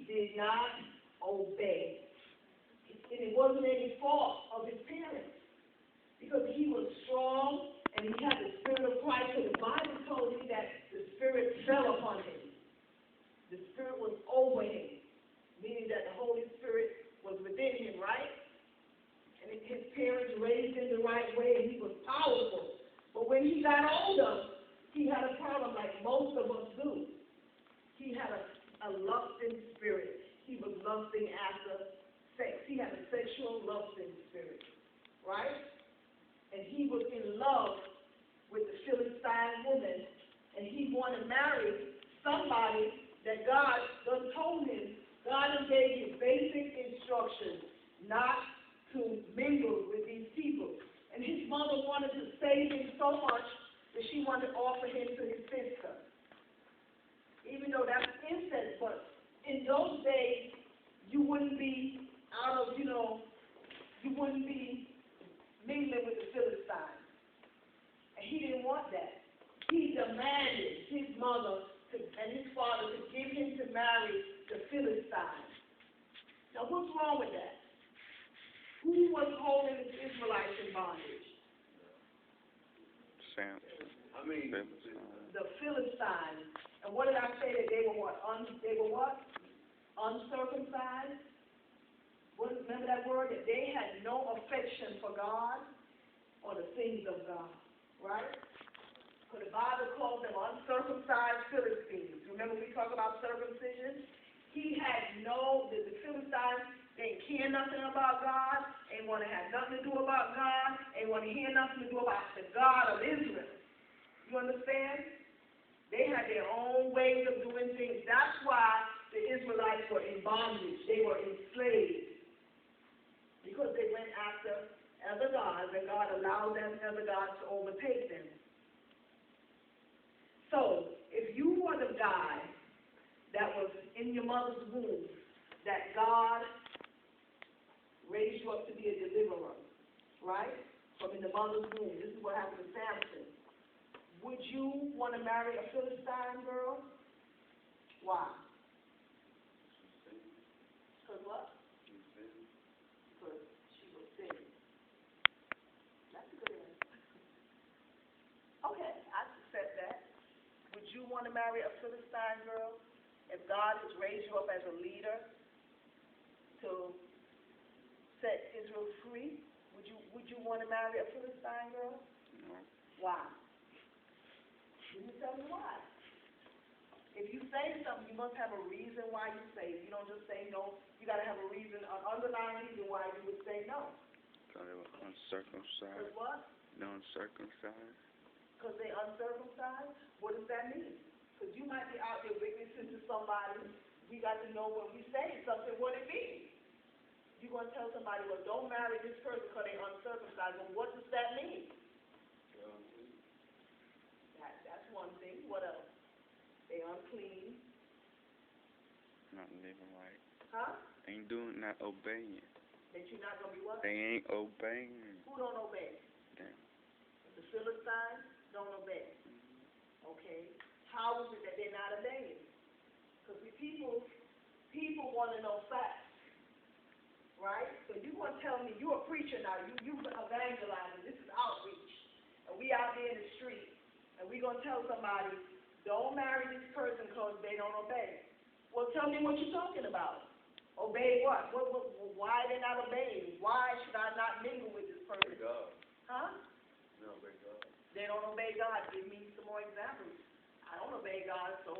did not obey. And it wasn't any fault of his parents, because he was strong and he had the Spirit of Christ. So the Bible told me that the Spirit fell upon him. The Spirit was over him, meaning that the Holy Spirit was within him, right? And his parents raised him the right way, and he was powerful. But when he got older, he had a problem like most of us do. He had a lusting spirit. He was lusting after sex. He had a sexual lusting spirit, right? And he was in love with the Philistine woman, and he wanted to marry somebody that God done told him. God gave him basic instructions not to mingle with these people. And his mother wanted to save him so much that she wanted to offer him to his sister. Even though that's incest, but in those days, you wouldn't be out of, you wouldn't be mingling with the Philistines. And he didn't want that. He demanded his mother and his father to give him to marry the Philistines. Now, what's wrong with that? Who was holding the Israelites in bondage? Samson. The Philistines. And what did I say that they were what? They were what? Uncircumcised? Remember that word? That they had no affection for God or the things of God. Right? So the Bible calls them uncircumcised Philistines. Remember we talk about circumcision? He had the Philistines, they didn't care nothing about God, they want to have nothing to do about God, they want to hear nothing to do about the God of Israel. You understand? They had their own ways of doing things. That's why the Israelites were in bondage. They were enslaved. Because they went after other gods, and God allowed them other gods to overtake them. So, if you were the guy that was in your mother's womb, that God raised you up to be a deliverer, right? From in the mother's womb. This is what happened to Samson. Would you want to marry a Philistine girl? Why? Because what? Because she was sinning. That's a good answer. Okay, I accept that. Would you want to marry a Philistine girl? If God has raised you up as a leader to set Israel free, would you want to marry a Philistine girl? No. Why? Can you tell me why? If you say something, you must have a reason why you say it. You don't just say no. You got to have a reason, an underlying reason why you would say no. Because they were uncircumcised. Because what? No uncircumcised. Because they uncircumcised? What does that mean? Because you might be out there witnessing to somebody. We got to know when we say something what it means. You're going to tell somebody, well, don't marry this person because they're uncircumcised. Well, what does that mean? That's one thing. What else? They unclean. Not living right. Huh? Ain't doing, not obeying. That you're not going to be what? They ain't obeying. Who don't obey? Them. The Philistines don't obey. Okay? How is it that they're not obeying? Because people want to know facts. Right? So you're going to tell me, you're a preacher now, you evangelizing, this is outreach. And we out there in the street, and we're going to tell somebody, don't marry this person because they don't obey. Well, tell me what you're talking about. Obey what? Why they not obeying? Why should I not mingle with this person? Obey God. Huh? No, obey God. They don't obey God. Give me some more examples. I don't obey God, so